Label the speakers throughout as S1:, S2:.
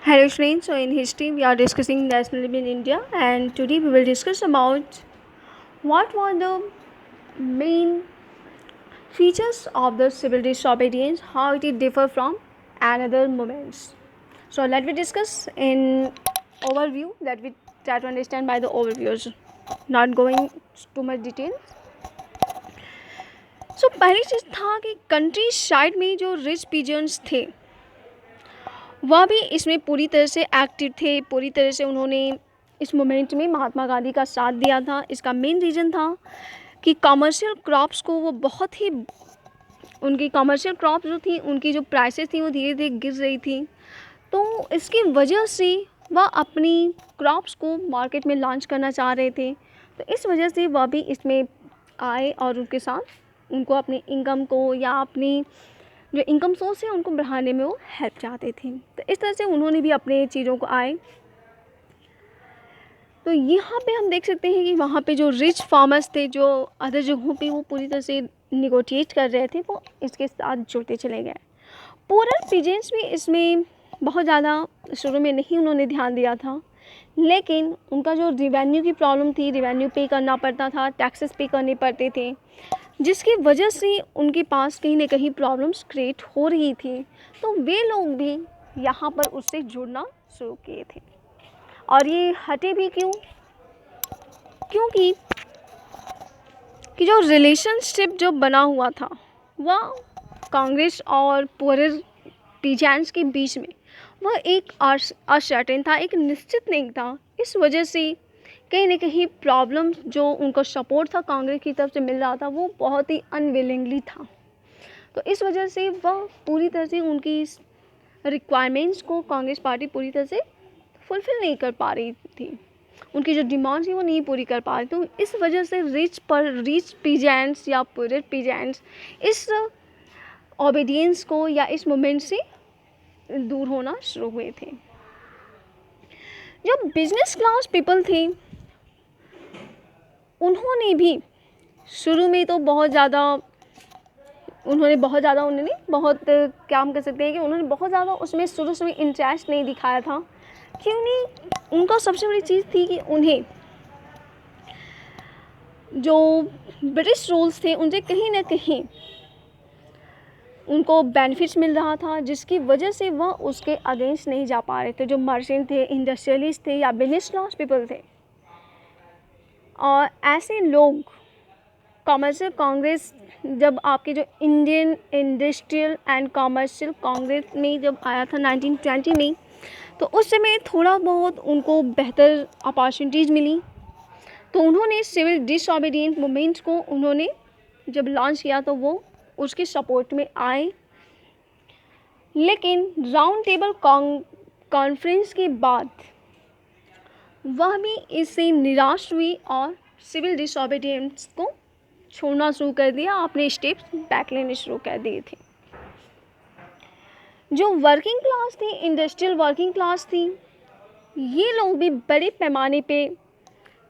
S1: Hello students, so in history we are discussing nationalism in India, and today we will discuss about what were the main features of the civil disobedience, how it differ from another movements. So let me discuss in overview, that we try to understand by the overviews, not going too much detail. So पहली चीज़ था कि country side में जो rich pigeons थे वह भी इसमें पूरी तरह से एक्टिव थे, पूरी तरह से उन्होंने इस मोमेंट में महात्मा गांधी का साथ दिया था। इसका मेन रीज़न था कि कमर्शियल क्रॉप्स को वो बहुत ही, उनकी कमर्शियल क्रॉप्स जो थी उनकी जो प्राइसेस थी वो धीरे धीरे गिर रही थी, तो इसकी वजह से वह अपनी क्रॉप्स को मार्केट में लॉन्च करना चाह रहे थे। तो इस वजह से वह भी इसमें आए और उनके साथ उनको अपनी इनकम को या अपनी जो इनकम सोर्स है उनको बढ़ाने में वो हेल्प चाहते थे। तो इस तरह से उन्होंने भी अपने चीज़ों को आए। तो यहाँ पे हम देख सकते हैं कि वहाँ पे जो रिच फार्मर्स थे जो अदर जगहों पे वो पूरी तरह से निगोशिएट कर रहे थे, वो इसके साथ जुड़ते चले गए। पूरर पीजेंट्स भी इसमें बहुत ज़्यादा शुरू में नहीं उन्होंने ध्यान दिया था, लेकिन उनका जो रिवेन्यू की प्रॉब्लम थी, रिवेन्यू पे करना पड़ता था, टैक्सेस पे करने पड़ते थे, जिसकी वजह से उनके पास कहीं ना कहीं प्रॉब्लम्स क्रिएट हो रही थी। तो वे लोग भी यहाँ पर उससे जुड़ना शुरू किए थे। और ये हटे भी क्यों? क्योंकि जो रिलेशनशिप जो बना हुआ था वह कांग्रेस और पुअरर पीजेंट्स के बीच में वह एक अनसर्टेन था, एक निश्चित नहीं था। इस वजह से कहीं ना कहीं प्रॉब्लम जो उनको सपोर्ट था कांग्रेस की तरफ से मिल रहा था वो बहुत ही अनविलिंगली था। तो इस वजह से वह पूरी तरह से उनकी रिक्वायरमेंट्स को कांग्रेस पार्टी पूरी तरह से फुलफ़िल नहीं कर पा रही थी, उनकी जो डिमांड्स थी वो नहीं पूरी कर पा रही। तो इस वजह से रिच पीजेंट्स या पुअर पीजेंट्स इस ओबीडियंस को या इस मूवमेंट से दूर होना शुरू हुए थे। जो बिजनेस क्लास पीपल थे उन्होंने भी शुरू में तो बहुत ज़्यादा क्या हम कह सकते हैं कि उन्होंने बहुत ज़्यादा उसमें शुरू में इंटरेस्ट नहीं दिखाया था। क्यों नहीं? उनका सबसे बड़ी चीज़ थी कि उन्हें जो ब्रिटिश रूल्स थे उनसे कहीं ना कहीं उनको बेनिफिट्स मिल रहा था, जिसकी वजह से वह उसके अगेंस्ट नहीं जा पा रहे थे। जो मर्चेंट थे, इंडस्ट्रियलिस्ट थे या बिजनेस क्लास पीपल थे, और ऐसे लोग कॉमर्शियल कांग्रेस, जब आपके जो Indian industrial and commercial Congress में जब आया था 1920 में, तो उस समय थोड़ा बहुत उनको बेहतर अपॉर्चुनिटीज़ मिली। तो उन्होंने सिविल डिसओबीडिएंट मूवमेंट को उन्होंने जब लॉन्च किया तो वो उसके सपोर्ट में आए। लेकिन राउंड टेबल कॉन्फ्रेंस के बाद वह भी इससे निराश हुई और सिविल डिसओबीडिएंस को छोड़ना शुरू कर दिया, अपने स्टेप्स बैक लेने शुरू कर दिए थे। जो वर्किंग क्लास थी, इंडस्ट्रियल वर्किंग क्लास थी, ये लोग भी बड़े पैमाने पे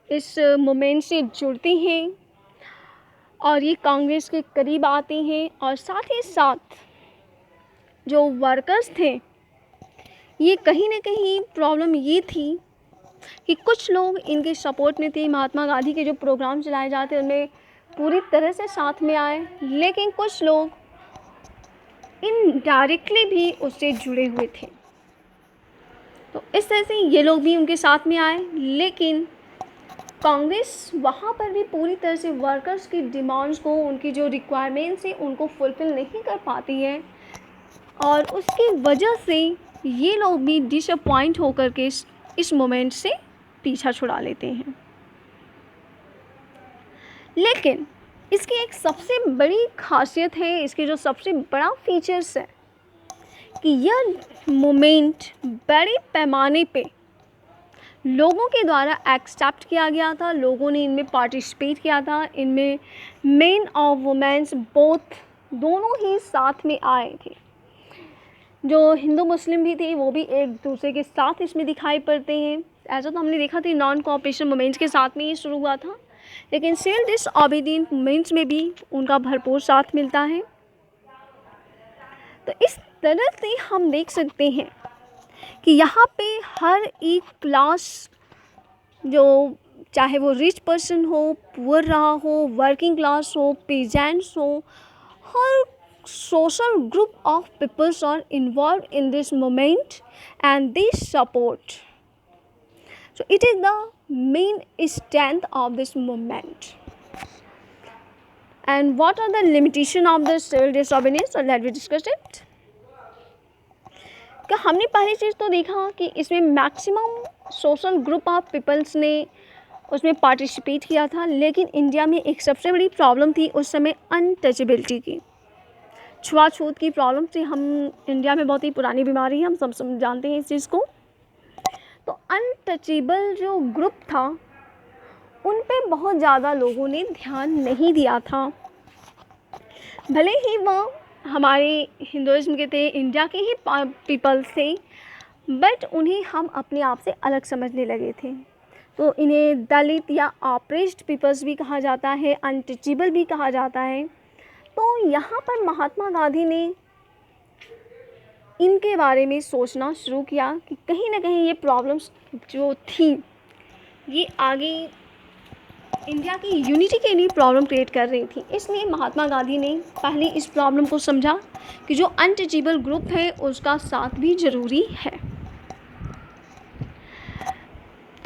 S1: इस मूवमेंट से जुड़ते हैं और ये कांग्रेस के करीब आते हैं। और साथ ही साथ जो वर्कर्स थे, ये कहीं ना कहीं प्रॉब्लम ये थी कि कुछ लोग इनके सपोर्ट में थे, महात्मा गांधी के जो प्रोग्राम चलाए जाते उनमें पूरी तरह से साथ में आए, लेकिन कुछ लोग इनडायरेक्टली भी उससे जुड़े हुए थे। तो इस तरह से ये लोग भी उनके साथ में आए, लेकिन कांग्रेस वहाँ पर भी पूरी तरह से वर्कर्स की डिमांड्स को, उनकी जो रिक्वायरमेंट्स है उनको फुलफ़िल नहीं कर पाती है, और उसकी वजह से ये लोग भी डिसअपॉइंट होकर के इस मोमेंट से पीछा छुड़ा लेते हैं। लेकिन इसकी एक सबसे बड़ी खासियत है, इसके जो सबसे बड़ा फीचर्स है कि यह मोमेंट बड़े पैमाने पे लोगों के द्वारा एक्सेप्ट किया गया था, लोगों ने इनमें पार्टिसिपेट किया था। इनमें मेन और वुमेन्स बोथ, दोनों ही साथ में आए थे। जो हिंदू मुस्लिम भी थे वो भी एक दूसरे के साथ इसमें दिखाई पड़ते हैं। ऐसा तो हमने देखा था नॉन कोऑपरेशन मूवमेंट्स के साथ में ये शुरू हुआ था, लेकिन सिविल डिसओबीडिएंट मूवमेंट्स में भी उनका भरपूर साथ मिलता है। तो इस तरह से हम देख सकते हैं कि यहाँ पे हर एक क्लास, जो चाहे वो रिच पर्सन हो, पुअर रहा हो, वर्किंग क्लास हो, पीजेंट्स हो, हर social group of peoples are involved in this movement and they support. So it is the main strength of this movement. And what are the limitation of the civil disobedience? So let me discuss it. क्या हमने पहली चीज़ तो देखा कि इसमें maximum social group of peoples ने उसमें participate किया था, लेकिन इंडिया में एक सबसे बड़ी प्रॉब्लम थी उस समय अनटचेबिलिटी की, छुआछूत की प्रॉब्लम थी। हम इंडिया में बहुत ही पुरानी बीमारी है, हम सब जानते हैं इस चीज़ को। तो अनटचेबल जो ग्रुप था उन पे बहुत ज़्यादा लोगों ने ध्यान नहीं दिया था। भले ही वह हमारे हिंदुइज्म के थे, इंडिया के ही पीपल्स थे, बट उन्हें हम अपने आप से अलग समझने लगे थे। तो इन्हें दलित या ऑप्रेस्ड पीपल्स भी कहा जाता है, अनटचेबल भी कहा जाता है। तो यहाँ पर महात्मा गांधी ने इनके बारे में सोचना शुरू किया कि कहीं ना कहीं ये प्रॉब्लम्स जो थी ये आगे इंडिया की यूनिटी के लिए प्रॉब्लम क्रिएट कर रही थी। इसलिए महात्मा गांधी ने पहले इस प्रॉब्लम को समझा कि जो अनटचेबल ग्रुप है उसका साथ भी ज़रूरी है।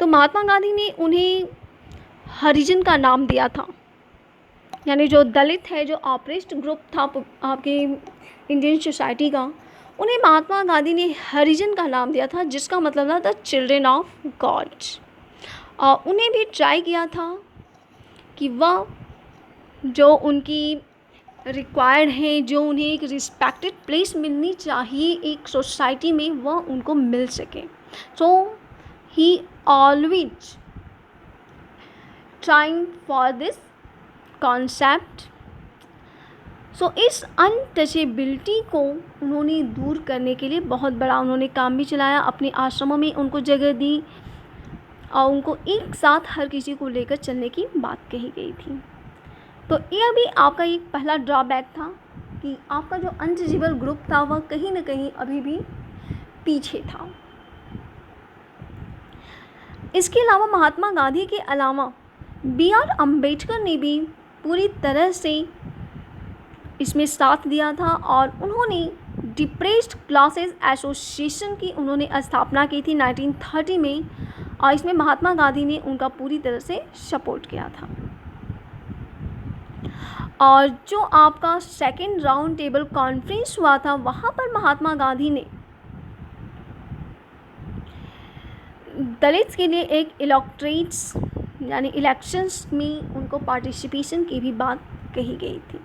S1: तो महात्मा गांधी ने उन्हें हरिजन का नाम दिया था, यानी जो दलित है, जो ऑप्रेस्ड ग्रुप था आपके इंडियन सोसाइटी का, उन्हें महात्मा गांधी ने हरिजन का नाम दिया था, जिसका मतलब था द चिल्ड्रेन ऑफ गॉड। और उन्हें भी ट्राई किया था कि वह जो उनकी रिक्वायर्ड है, जो उन्हें एक रिस्पेक्टेड प्लेस मिलनी चाहिए एक सोसाइटी में, वह उनको मिल सके। So he always trying for this concept. So इस अनटचेबिलिटी को उन्होंने दूर करने के लिए बहुत बड़ा उन्होंने काम भी चलाया। अपने आश्रमों में उनको जगह दी और उनको एक साथ हर किसी को लेकर चलने की बात कही गई थी। तो यह भी आपका एक पहला ड्रॉबैक था कि आपका जो अनटचेबल ग्रुप था वह कहीं ना कहीं अभी भी पीछे था। इसके अलावा महात्मा गांधी के अलावा B.R. अम्बेडकर ने भी पूरी तरह से इसमें साथ दिया था और उन्होंने डिप्रेस्ड क्लासेस एसोसिएशन की उन्होंने स्थापना की थी 1930 में, और इसमें महात्मा गांधी ने उनका पूरी तरह से सपोर्ट किया था। और जो आपका सेकेंड राउंड टेबल कॉन्फ्रेंस हुआ था, वहाँ पर महात्मा गांधी ने दलित्स के लिए एक इलेक्ट्रेट्स यानी इलेक्शंस में उनको पार्टिसिपेशन की भी बात कही गई थी।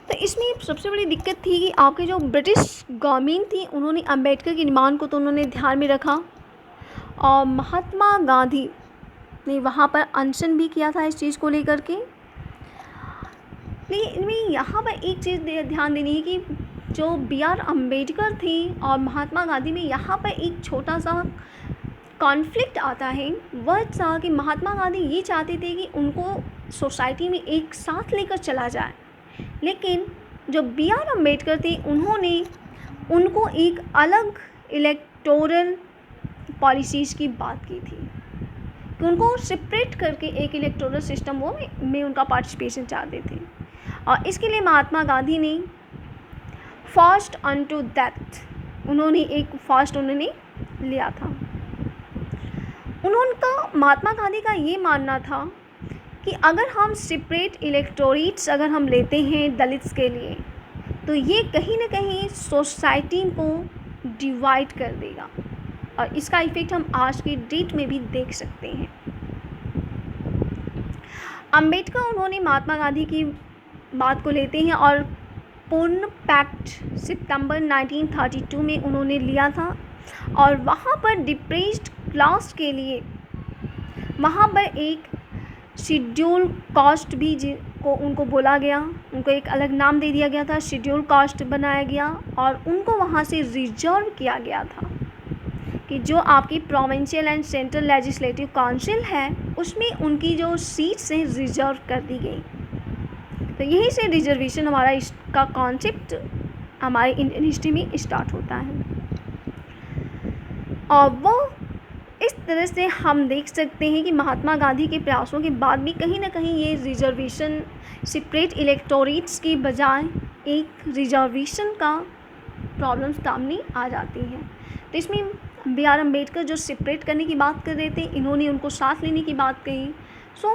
S1: तो इसमें सबसे बड़ी दिक्कत थी कि आपके जो ब्रिटिश गवर्नमेंट थी उन्होंने अम्बेडकर की डिमांड को तो उन्होंने ध्यान में रखा, और महात्मा गांधी ने वहाँ पर अनशन भी किया था इस चीज़ को लेकर के। लेकिन इनमें यहाँ पर एक चीज़ ध्यान देनी है कि जो B.R. अम्बेडकर थे और महात्मा गांधी में यहाँ पर एक छोटा सा कॉन्फ्लिक्ट आता है। वह था कि महात्मा गांधी ये चाहते थे कि उनको सोसाइटी में एक साथ लेकर चला जाए, लेकिन जो B.R. अम्बेडकर थे उन्होंने उनको एक अलग इलेक्टोरल पॉलिसीज़ की बात की थी कि उनको सेपरेट करके एक इलेक्टोरल सिस्टम वो में उनका पार्टिसिपेशन चाहते थे। और इसके लिए महात्मा गांधी ने फास्ट अनटू डेथ उन्होंने एक फास्ट उन्होंने लिया था। उनका महात्मा गांधी का ये मानना था कि अगर हम सेपरेट इलेक्टोरेट्स अगर हम लेते हैं दलित्स के लिए, तो ये कहीं ना कहीं सोसाइटी को डिवाइड कर देगा, और इसका इफ़ेक्ट हम आज की डेट में भी देख सकते हैं। अम्बेडकर उन्होंने महात्मा गांधी की बात को लेते हैं और पूर्ण पैक्ट सितंबर 1932 में उन्होंने लिया था, और वहाँ पर डिप्रेस्ड क्लास के लिए वहाँ पर एक शेड्यूल कास्ट भी को उनको बोला गया, उनको एक अलग नाम दे दिया गया था, शेड्यूल कास्ट बनाया गया, और उनको वहाँ से रिजर्व किया गया था कि जो आपकी provincial and central legislative council है उसमें उनकी जो सीट्स हैं रिजर्व कर दी गई। तो यहीं से रिजर्वेशन हमारा इसका कॉन्सेप्ट हमारे इंडियन हिस्ट्री में स्टार्ट होता है। और वो इस तरह से हम देख सकते हैं कि महात्मा गांधी के प्रयासों के बाद भी कहीं ना कहीं ये रिजर्वेशन सेपरेट इलेक्टोरेट्स की बजाय एक रिजर्वेशन का प्रॉब्लम सामने आ जाती है। तो इसमें B.R. अम्बेडकर जो सेपरेट करने की बात कर रहे थे, इन्होंने उनको साथ लेने की बात कही। सो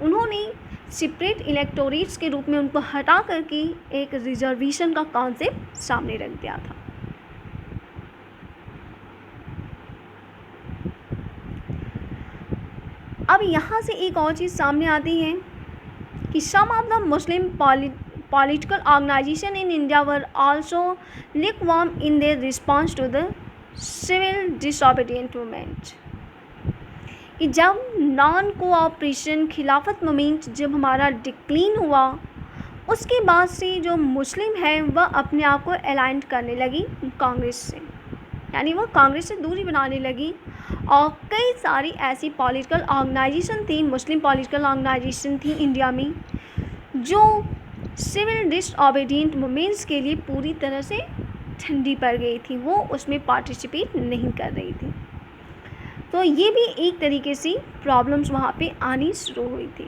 S1: उन्होंने सेपरेट इलेक्टोरेट्स के रूप में उनको हटा करके एक रिजर्वेशन का कॉन्सेप्ट सामने रख दिया था। अब यहाँ से एक और चीज़ सामने आती है कि some of the Muslim political organization in India were also lukewarm in their response to the civil disobedient movement। कि जब नॉन कोऑपरेशन खिलाफत मूवमेंट जब हमारा डिक्लीन हुआ, उसके बाद से जो मुस्लिम है वह अपने आप को अलाइन करने लगी कांग्रेस से, यानी वह कांग्रेस से दूरी बनाने लगी। और कई सारी ऐसी पॉलिटिकल ऑर्गेनाइजेशन थी, मुस्लिम पॉलिटिकल ऑर्गेनाइजेशन थी इंडिया में, जो सिविल डिसओबीडिएंट मूवमेंट्स के लिए पूरी तरह से ठंडी पड़ गई थी, वो उसमें पार्टिसिपेट नहीं कर रही थी। तो ये भी एक तरीके से प्रॉब्लम्स वहाँ पे आनी शुरू हुई थी।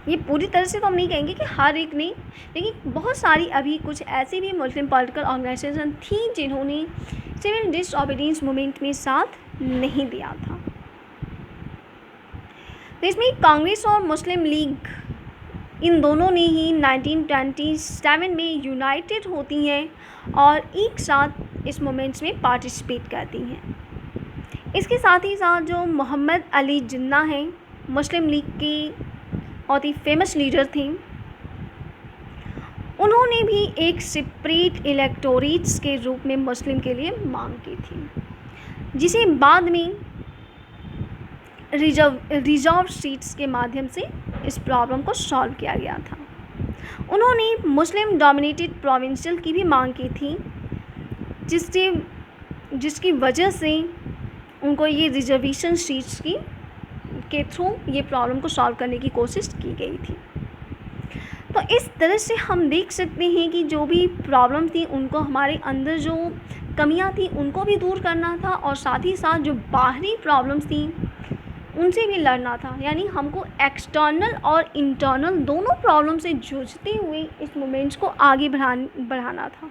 S1: ये पूरी तरह से तो हम नहीं कहेंगे कि हर एक नहीं, लेकिन बहुत सारी अभी कुछ ऐसी भी मुस्लिम पॉलिटिकल ऑर्गेनाइजेशन थी जिन्होंने सिविल डिसओबीडिएंस मूवमेंट में साथ नहीं दिया था। तो इसमें कांग्रेस और मुस्लिम लीग इन दोनों ने ही 1927 में यूनाइटेड होती हैं और एक साथ इस मूवमेंट्स में पार्टिसिपेट करती हैं। इसके साथ ही साथ जो मोहम्मद अली जिन्ना हैं, मुस्लिम लीग के बहुत ही फेमस लीडर थे, उन्होंने भी एक सेपरेट इलेक्टोरेट्स के रूप में मुस्लिम के लिए मांग की थी, जिसे बाद में रिजर्व सीट्स के माध्यम से इस प्रॉब्लम को सॉल्व किया गया था। उन्होंने मुस्लिम डोमिनेटेड प्रोविंशियल की भी मांग की थी, जिसकी वजह से उनको ये रिजर्वेशन सीट्स के थ्रू ये प्रॉब्लम को सॉल्व करने की कोशिश की गई थी। तो इस तरह से हम देख सकते हैं कि जो भी प्रॉब्लम थी उनको हमारे अंदर जो कमियां थी उनको भी दूर करना था, और साथ ही साथ जो बाहरी प्रॉब्लम्स थी उनसे भी लड़ना था। यानी हमको एक्सटर्नल और इंटरनल दोनों प्रॉब्लम से जूझते हुए इस मूवमेंट्स को आगे बढ़ाना था।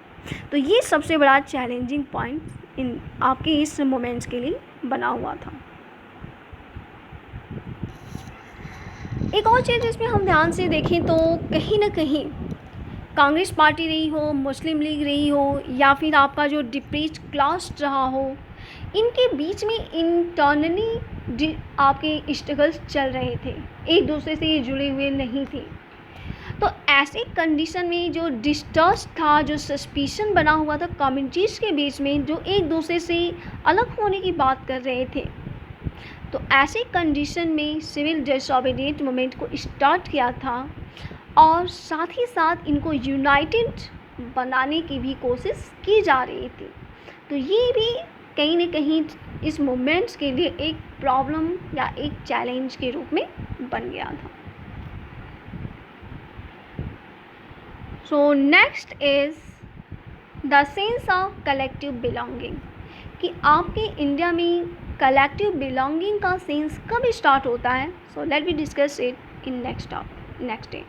S1: तो ये सबसे बड़ा चैलेंजिंग पॉइंट इन आपके इस मूवमेंट्स के लिए बना हुआ था। एक और चीज़ जिसमें हम ध्यान से देखें तो कहीं ना कहीं कांग्रेस पार्टी रही हो, मुस्लिम लीग रही हो, या फिर आपका जो डिप्रेस्ड क्लास रहा हो, इनके बीच में इंटरनली आपके स्ट्रगल्स चल रहे थे, एक दूसरे से ये जुड़े हुए नहीं थे। तो ऐसी कंडीशन में जो डिस्ट्रस्ट था, जो सस्पिशन बना हुआ था कम्युनिटीज़ के बीच में, जो एक दूसरे से अलग होने की बात कर रहे थे, तो ऐसी कंडीशन में सिविल डिसओबीडिएंट मूवमेंट को स्टार्ट किया था, और साथ ही साथ इनको यूनाइटेड बनाने की भी कोशिश की जा रही थी। तो ये भी कहीं न कहीं इस मूवमेंट्स के लिए एक प्रॉब्लम या एक चैलेंज के रूप में बन गया था। So next is the sense of collective belonging, कि आपके इंडिया में कलेक्टिव बिलोंगिंग का सेंस कब स्टार्ट होता है। So let we discuss it in next day.